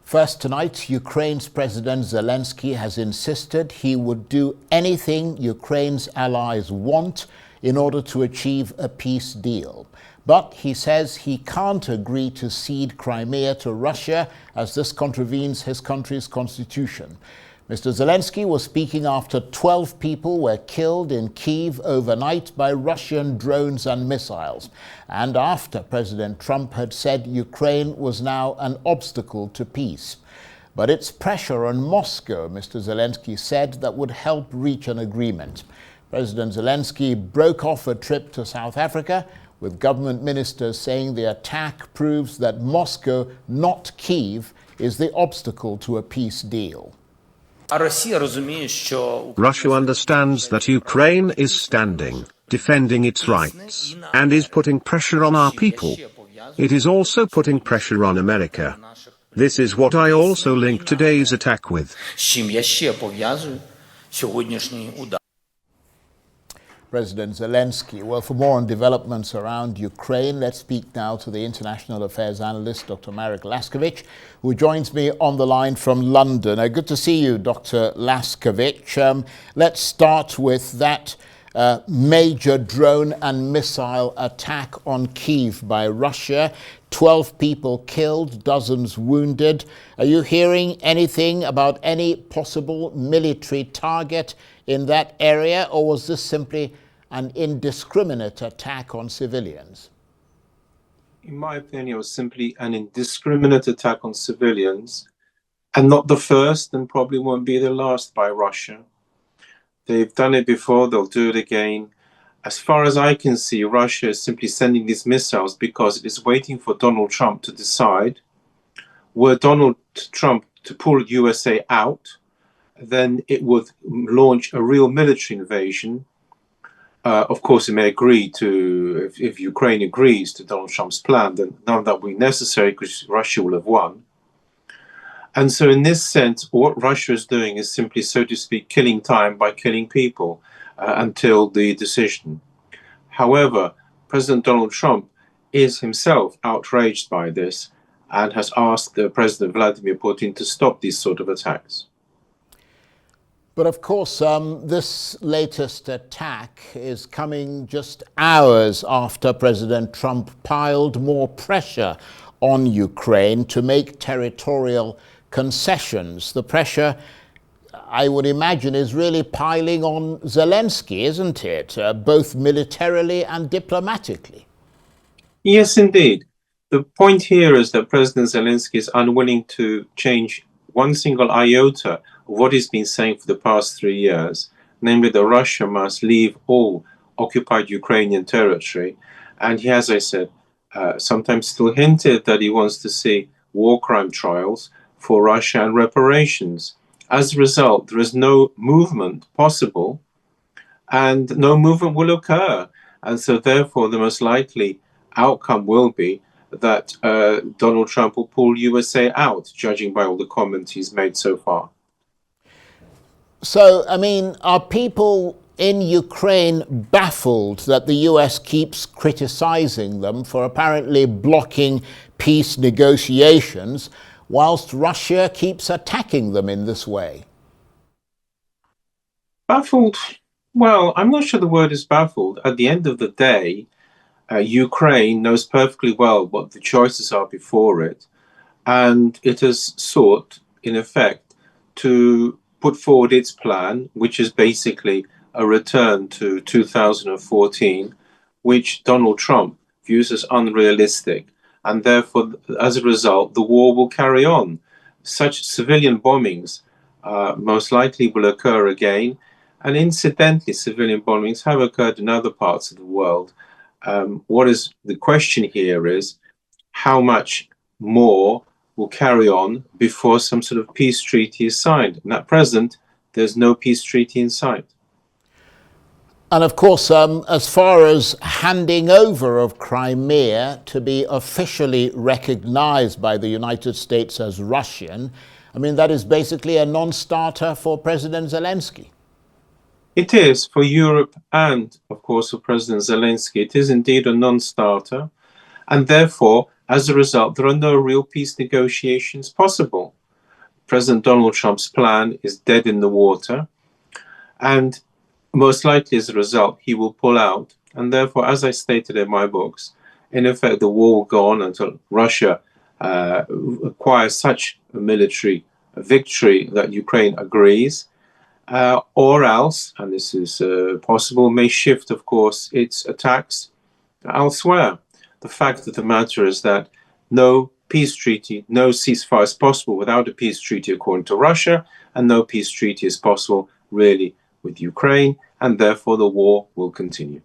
First tonight, Ukraine's President Zelensky has insisted he would do anything Ukraine's allies want in order to achieve a peace deal. But he says he can't agree to cede Crimea to Russia, as this contravenes his country's constitution. Mr. Zelensky was speaking after 12 people were killed in Kyiv overnight by Russian drones and missiles, and after President Trump had said Ukraine was now an obstacle to peace. But it's pressure on Moscow, Mr. Zelensky said, that would help reach an agreement. President Zelensky broke off a trip to South Africa, with government ministers saying the attack proves that Moscow, not Kyiv, is the obstacle to a peace deal. Russia understands that Ukraine is standing, defending its rights, and is putting pressure on our people. It is also putting pressure on America. This is what I also link today's attack with. President Zelensky. Well, for more on developments around Ukraine, let's speak now to the international affairs analyst, Dr. Laskiewicz, who joins me on the line from London. Good to see you, Dr. Laskiewicz. Let's start with that major drone and missile attack on Kyiv by Russia. 12 people killed, dozens wounded. Are you hearing anything about any possible military target in that area, or was this simply an indiscriminate attack on civilians? In my opinion, it was simply an indiscriminate attack on civilians, and not the first and probably won't be the last by Russia. They've done it before, they'll do it again. As far as I can see, Russia is simply sending these missiles because it is waiting for Donald Trump to decide. Were Donald Trump to pull USA out, then it would launch a real military invasion. Of course, it may agree to, if Ukraine agrees to Donald Trump's plan, then none of that will be necessary because Russia will have won. And so in this sense, what Russia is doing is simply, so to speak, killing time by killing people until the decision. However, President Donald Trump is himself outraged by this and has asked President Vladimir Putin to stop these sort of attacks. But of course, this latest attack is coming just hours after President Trump piled more pressure on Ukraine to make territorial concessions. The pressure, I would imagine, is really piling on Zelensky, isn't it? Both militarily and diplomatically. Yes, indeed. The point here is that President Zelensky is unwilling to change one single iota of what he's been saying for the past 3 years, namely that Russia must leave all occupied Ukrainian territory. And he has, I said, sometimes still hinted that he wants to see war crime trials for Russia and reparations. As a result, there is no movement possible and no movement will occur. And so therefore, the most likely outcome will be that Donald Trump will pull USA out, judging by all the comments he's made so far. So, I mean, are people in Ukraine baffled that the US keeps criticizing them for apparently blocking peace negotiations, whilst Russia keeps attacking them in this way? Baffled? Well, I'm not sure the word is baffled. At the end of the day, Ukraine knows perfectly well what the choices are before it, and it has sought, in effect, to put forward its plan, which is basically a return to 2014, which Donald Trump views as unrealistic. And therefore, as a result, the war will carry on. Such civilian bombings most likely will occur again. And incidentally, civilian bombings have occurred in other parts of the world. What is the question here is how much more will carry on before some sort of peace treaty is signed. And at present, there's no peace treaty in sight. And of course, as far as handing over of Crimea to be officially recognized by the United States as Russian, I mean, that is basically a non-starter for President Zelensky. It is for Europe and, of course, for President Zelensky. It is indeed a non-starter. And therefore, as a result, there are no real peace negotiations possible. President Donald Trump's plan is dead in the water, and most likely as a result, he will pull out. And therefore, as I stated in my books, in effect, the war will go on until Russia acquires such a military victory that Ukraine agrees, or else, and this is possible, may shift, of course, its attacks elsewhere. The fact of the matter is that no peace treaty, no ceasefire is possible without a peace treaty, according to Russia, and no peace treaty is possible, really, with Ukraine, and therefore the war will continue.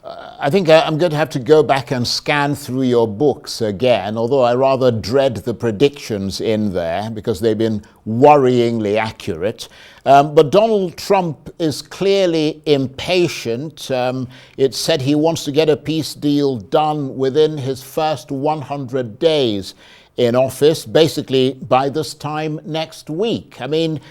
I think I'm going to have to go back and scan through your books again, although I rather dread the predictions in there because they've been worryingly accurate. But Donald Trump is clearly impatient. It's said he wants to get a peace deal done within his first 100 days in office, basically by this time next week. I mean,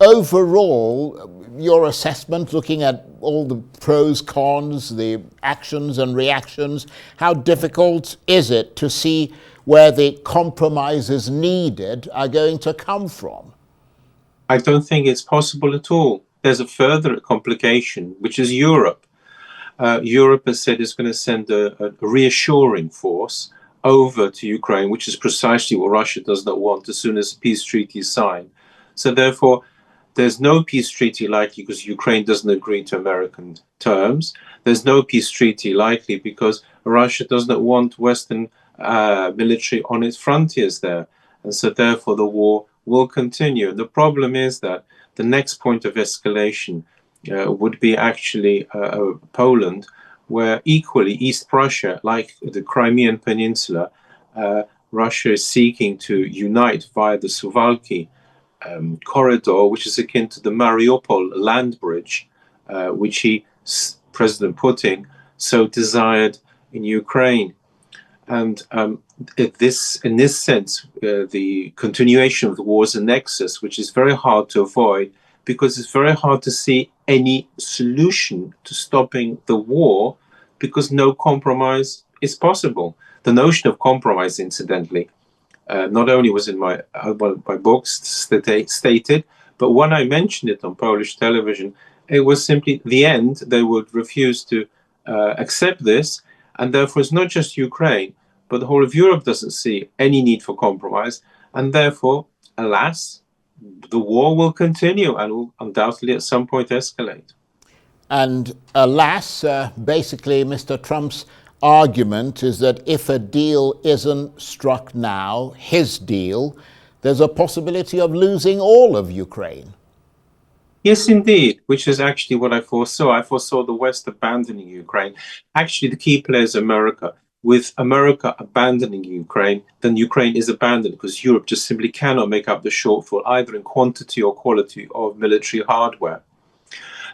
overall, your assessment, looking at all the pros, cons, the actions and reactions, how difficult is it to see where the compromises needed are going to come from? I don't think it's possible at all. There's a further complication, which is Europe. Europe has said it's going to send a reassuring force over to Ukraine, which is precisely what Russia does not want as soon as the peace treaty is signed. So therefore, there's no peace treaty likely because Ukraine doesn't agree to American terms. There's no peace treaty likely because Russia does not want Western military on its frontiers there. And so therefore the war will continue. The problem is that the next point of escalation would be actually Poland, where equally East Prussia, like the Crimean Peninsula, Russia is seeking to unite via the Suwalki corridor, which is akin to the Mariupol land bridge, which President Putin, so desired in Ukraine. And in this sense, the continuation of the war is a nexus, which is very hard to avoid because it's very hard to see any solution to stopping the war because no compromise is possible. The notion of compromise, incidentally, not only was in my books stated, but when I mentioned it on Polish television, it was simply the end. They would refuse to accept this, and therefore it's not just Ukraine, but the whole of Europe doesn't see any need for compromise, and therefore, alas, the war will continue and will undoubtedly at some point escalate. And alas, basically Mr. Trump's argument is that if a deal isn't struck now, his deal, there's a possibility of losing all of Ukraine. Yes, indeed, which is actually what I foresaw. I foresaw the West abandoning Ukraine. Actually, the key player is America. With America abandoning Ukraine, then Ukraine is abandoned because Europe just simply cannot make up the shortfall, either in quantity or quality of military hardware.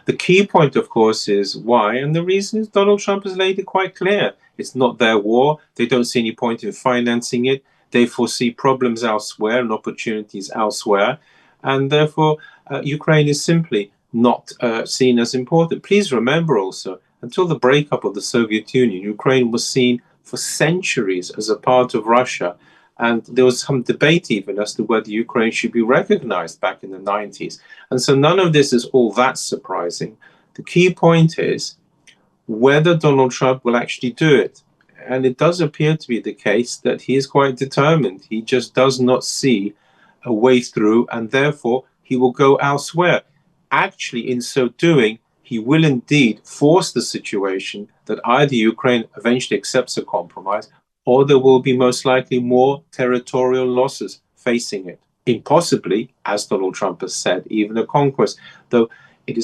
The key point, of course, is why, and the reason is Donald Trump has made it quite clear. It's not their war. They don't see any point in financing it. They foresee problems elsewhere and opportunities elsewhere. And therefore, Ukraine is simply not seen as important. Please remember also, until the breakup of the Soviet Union, Ukraine was seen for centuries as a part of Russia. And there was some debate even as to whether Ukraine should be recognized back in the 90s. And so none of this is all that surprising. The key point is whether Donald Trump will actually do it. And it does appear to be the case that he is quite determined. He just does not see a way through, and therefore he will go elsewhere. Actually, in so doing, he will indeed force the situation that either Ukraine eventually accepts a compromise, or there will be most likely more territorial losses facing it. Impossibly, as Donald Trump has said, even a conquest, though it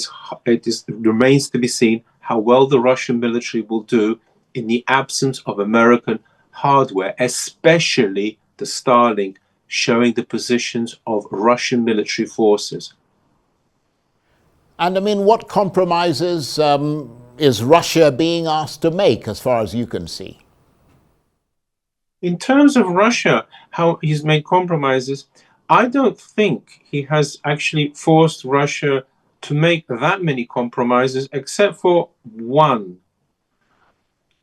remains to be seen how well the Russian military will do in the absence of American hardware, especially the Starlink, showing the positions of Russian military forces. And I mean, what compromises is Russia being asked to make, as far as you can see? In terms of Russia, how he's made compromises, I don't think he has actually forced Russia to make that many compromises, except for one,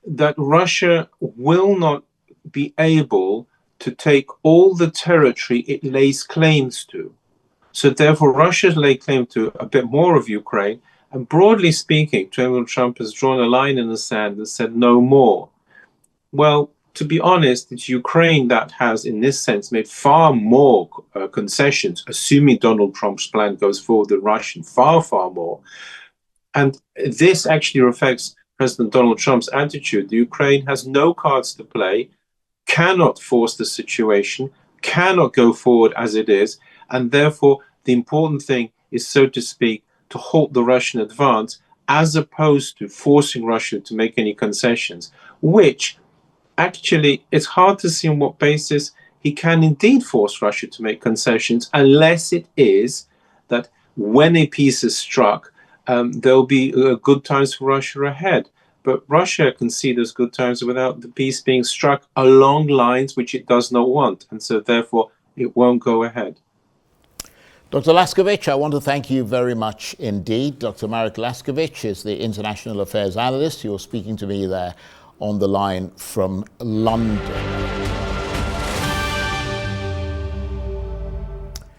that Russia will not be able to take all the territory it lays claims to. So therefore, Russia laid claim to a bit more of Ukraine. And broadly speaking, Donald Trump has drawn a line in the sand and said no more. Well, to be honest, it's Ukraine that has, in this sense, made far more concessions, assuming Donald Trump's plan goes forward than Russia, far, far more. And this actually reflects President Donald Trump's attitude. The Ukraine has no cards to play, cannot force the situation, cannot go forward as it is, and therefore the important thing is, so to speak, to halt the Russian advance as opposed to forcing Russia to make any concessions, which actually it's hard to see on what basis he can indeed force Russia to make concessions, unless it is that when a peace is struck, there'll be good times for Russia ahead. But Russia can see those good times without the peace being struck along lines which it does not want. And so therefore, it won't go ahead. Dr. Laskiewicz, I want to thank you very much indeed. Dr. Marek Laskiewicz is the International Affairs Analyst. You're speaking to me there on the line from London.